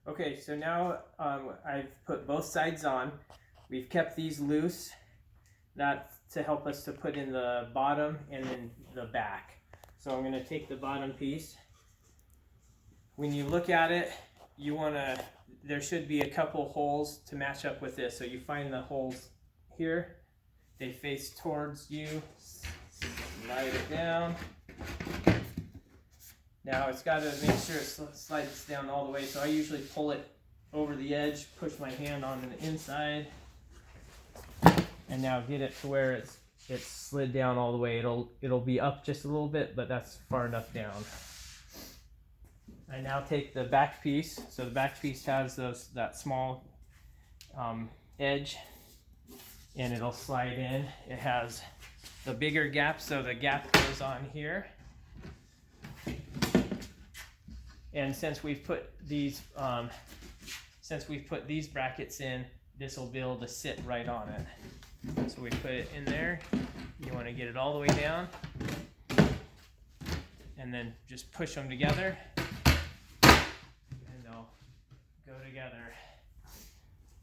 Okay, so now I've put both sides on. We've kept these loose. That's to help us to put in the bottom and then the back. So I'm going to take the bottom piece. When you look at it, there should be a couple holes to match up with this. So you find the holes here. They face towards you. Slide it down. Now it's got to make sure it slides down all the way. So I usually pull it over the edge, push my hand on the inside, and now get it to where it's slid down all the way. It'll be up just a little bit, but that's far enough down. I now take the back piece. So the back piece has that small edge, and it'll slide in. It has the bigger gap, so the gap goes on here. And since we've put these brackets in, this will be able to sit right on it. So we put it in there. You want to get it all the way down, and then just push them together, and they'll go together.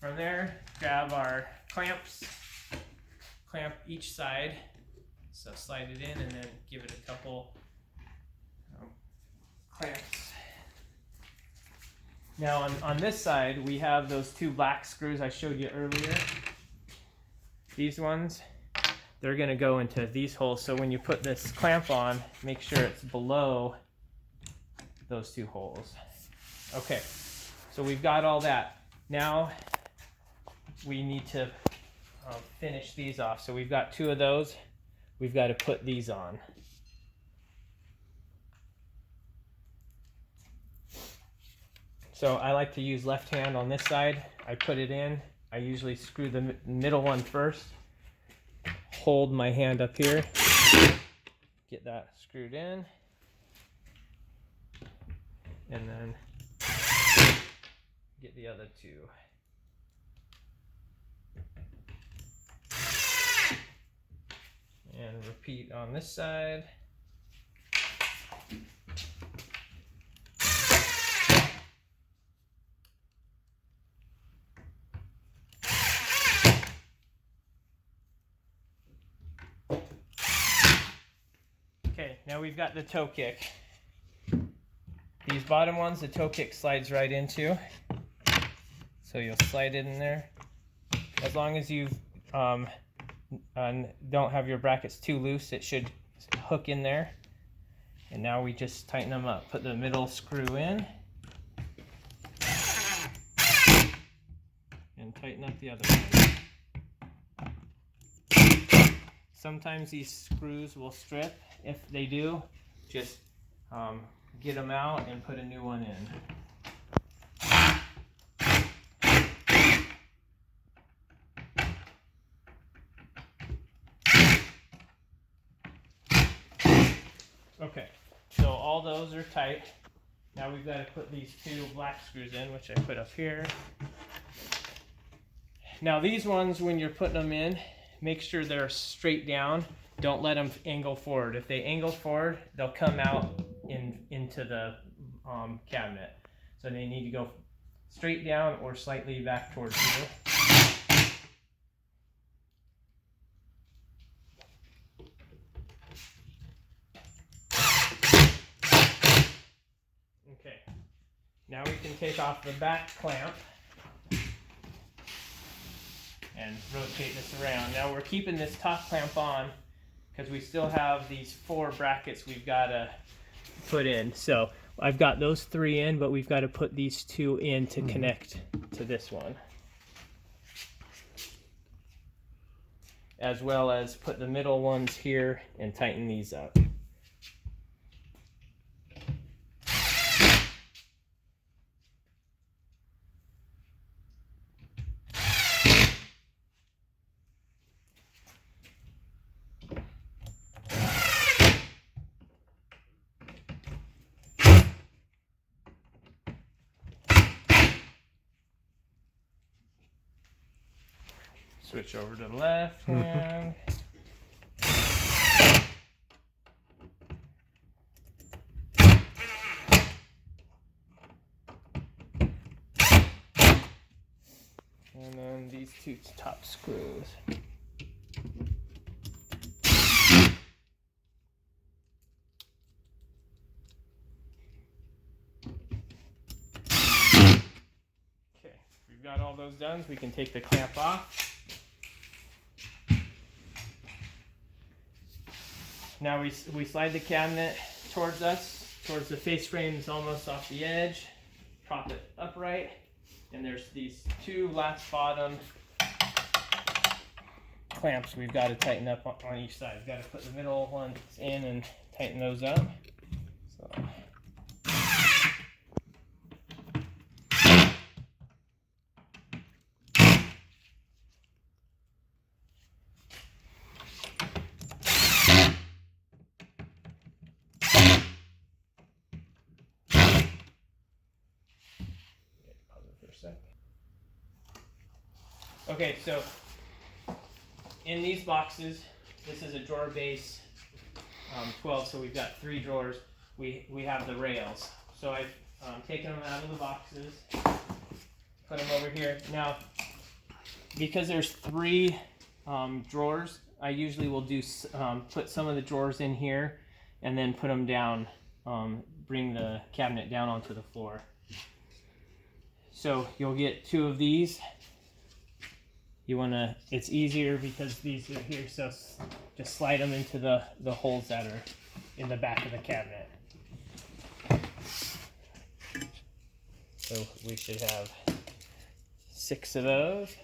From there, grab our clamps, clamp each side. So slide it in, and then give it a couple clamps. Now on this side, we have those two black screws I showed you earlier. These ones, they're going to go into these holes. So when you put this clamp on, make sure it's below those two holes. Okay, so we've got all that. Now we need to finish these off. So we've got two of those. We've got to put these on. So I like to use left hand on this side. I put it in. I usually screw the middle one first. Hold my hand up here. Get that screwed in. And then get the other two. And repeat on this side. Okay, now we've got the toe kick. These bottom ones, the toe kick slides right into. So you'll slide it in there. As long as you don't have your brackets too loose, it should hook in there. And now we just tighten them up. Put the middle screw in. And tighten up the other one. Sometimes these screws will strip. If they do, just get them out and put a new one in. Okay, so all those are tight. Now we've got to put these two black screws in, which I put up here. Now these ones, when you're putting them in, make sure they're straight down. Don't let them angle forward. If they angle forward, they'll come out into the cabinet. So they need to go straight down or slightly back towards you. Okay, now we can take off the back clamp and rotate this around. Now we're keeping this top clamp on because we still have these 4 brackets we've got to put in. So I've got those 3 in, but we've got to put these 2 in to connect to this one. As well as put the middle ones here and tighten these up. Switch over to the left hand. And then these two top screws. Okay, we've got all those done. We can take the clamp off. Now we slide the cabinet towards us, towards the face frames almost off the edge. Prop it upright. And there's these two last bottom clamps we've got to tighten up on each side. We've got to put the middle ones in and tighten those up. So. Okay, so in these boxes, this is a drawer base 12, so we've got 3 drawers. We have the rails. So I've taken them out of the boxes, put them over here. Now, because there's 3 drawers, I usually will do put some of the drawers in here and then put them down, bring the cabinet down onto the floor. So you'll get 2 of these. You wanna, it's easier because these are here, so just slide them into the holes that are in the back of the cabinet. So we should have 6 of those.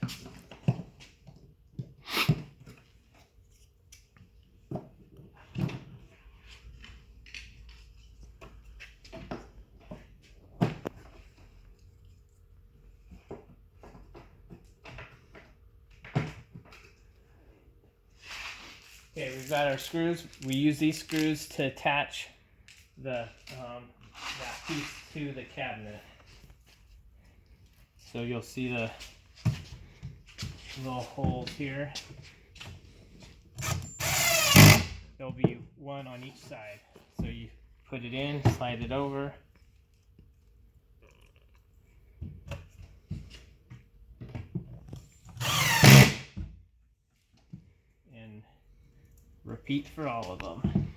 Okay, we've got our screws. We use these screws to attach that piece to the cabinet. So you'll see the little holes here. There'll be 1 on each side. So you put it in, slide it over. And repeat for all of them.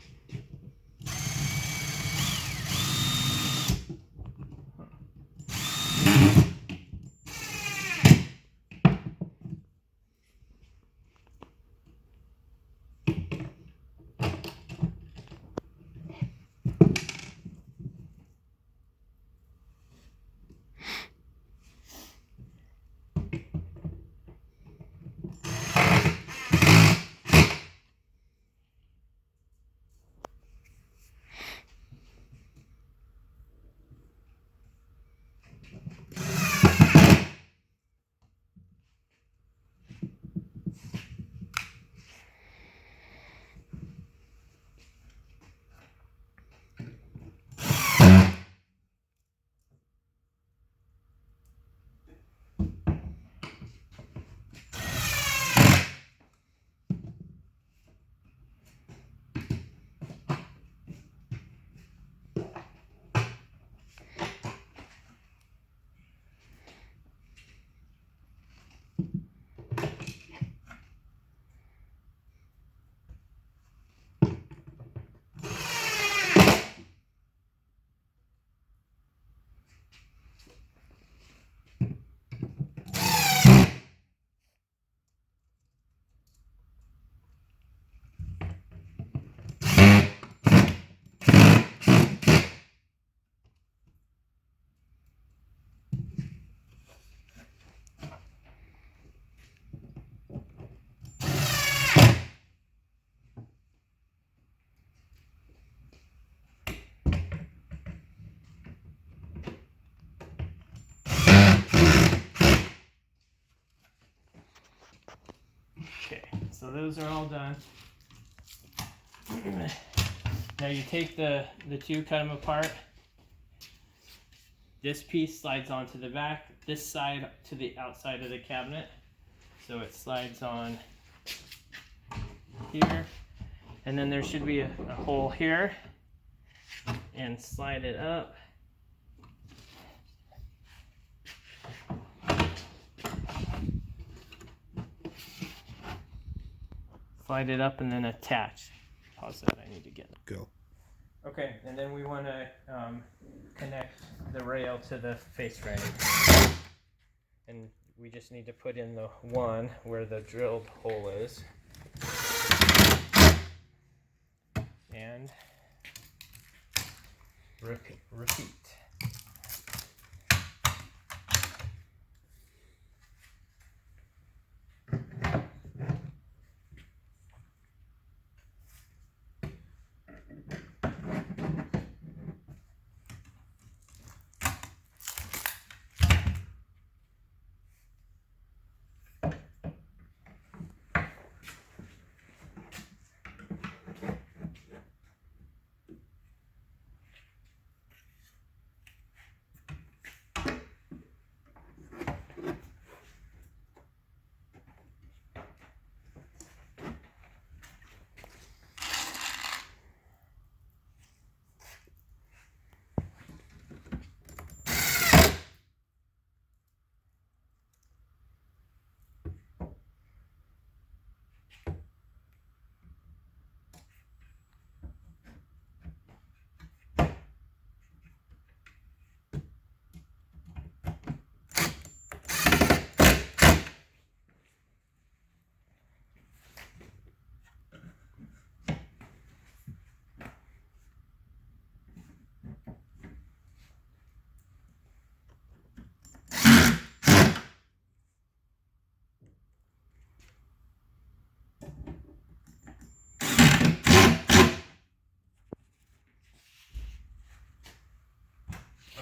Okay, so those are all done. Now you take the 2, cut them apart. This piece slides onto the back, this side to the outside of the cabinet. So it slides on here, and then there should be a hole here, and slide it up. slide it up and then attach. Pause that, I need to get it. Go. Okay, and then we want to connect the rail to the face frame. And we just need to put in the one where the drilled hole is. And repeat.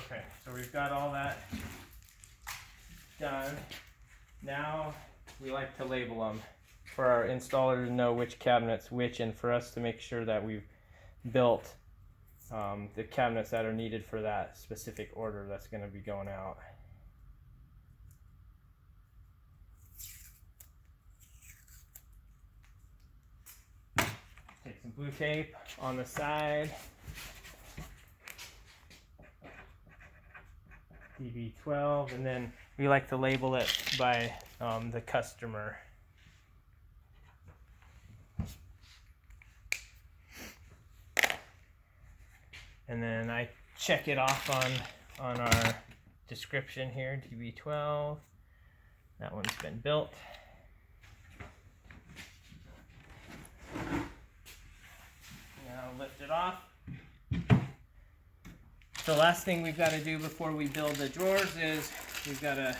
Okay, so we've got all that done. Now we like to label them for our installer to know which cabinet's which, and for us to make sure that we've built the cabinets that are needed for that specific order that's going to be going out. Take some blue tape on the side. DB12, and then we like to label it by the customer. And then I check it off on our description here, DB12. That one's been built. Now lift it off. The last thing we've got to do before we build the drawers is we've got to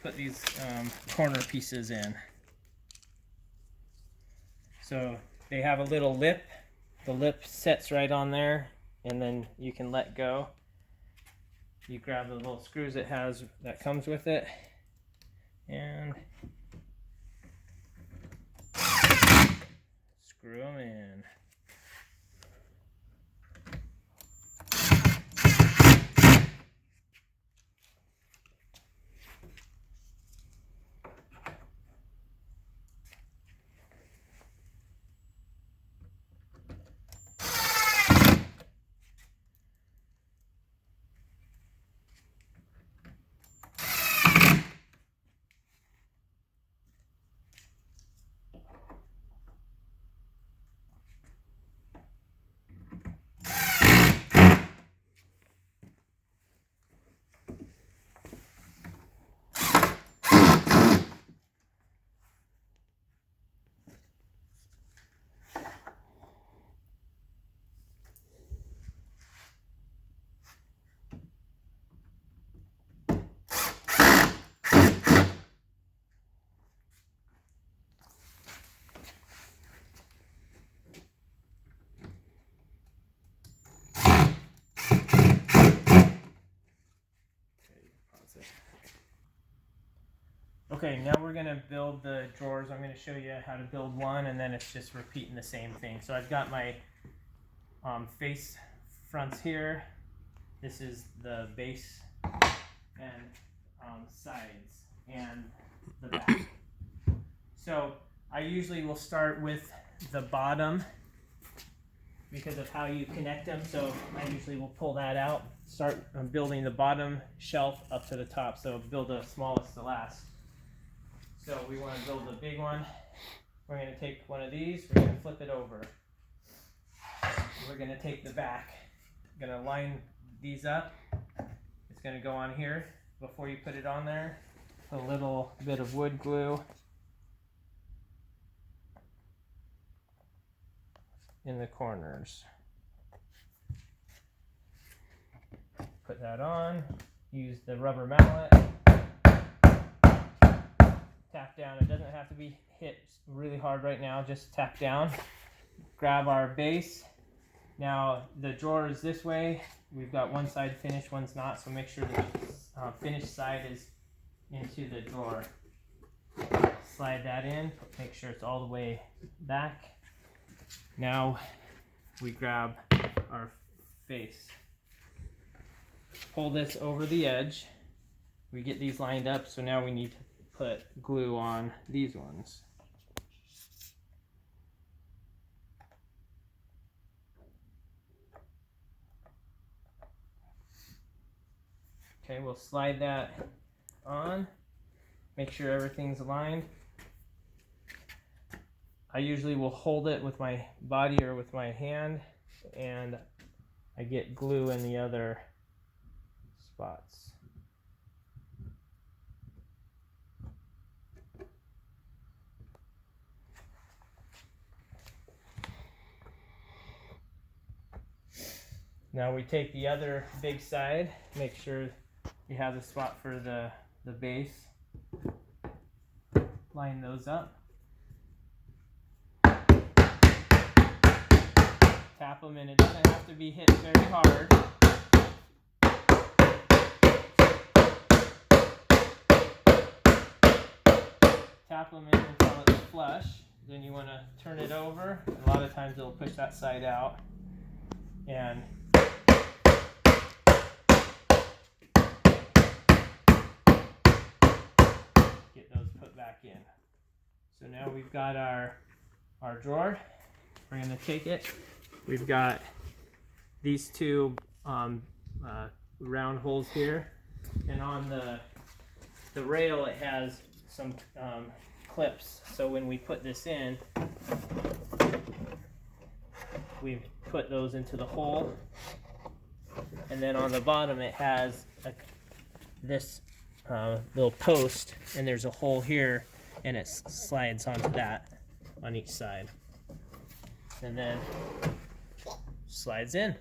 put these corner pieces in. So they have a little lip. The lip sets right on there, and then you can let go. You grab the little screws that comes with it, and screw them in. Okay, now we're going to build the drawers. I'm going to show you how to build one, and then it's just repeating the same thing. So I've got my face fronts here. This is the base and sides and the back. So I usually will start with the bottom because of how you connect them. So I usually will pull that out, start building the bottom shelf up to the top. So build the smallest to last. So we want to build a big one, we're going to take one of these, we're going to flip it over. We're going to take the back, going to line these up. It's going to go on here. Before you put it on there, a little bit of wood glue in the corners. Put that on, use the rubber mallet, tap down. It doesn't have to be hit really hard right now, just tap down. Grab our base. Now the drawer is this way. We've got one side finished, one's not, so make sure the finished side is into the drawer. Slide that in, make sure it's all the way back. Now we grab our face. Pull this over the edge. We get these lined up, so now we need to put glue on these ones. Okay, we'll slide that on. Make sure everything's aligned. I usually will hold it with my body or with my hand, and I get glue in the other spots. Now we take the other big side, make sure you have the spot for the base. Line those up. Tap them in. It doesn't have to be hit very hard. Tap them in until it's flush. Then you want to turn it over. A lot of times it'll push that side out. And get those put back in. So now we've got our drawer. We're going to take it. We've got these two round holes here, and on the rail it has some clips. So when we put this in, we put those into the hole, and then on the bottom it has this little post, and there's a hole here, and it slides onto that on each side, and then slides in.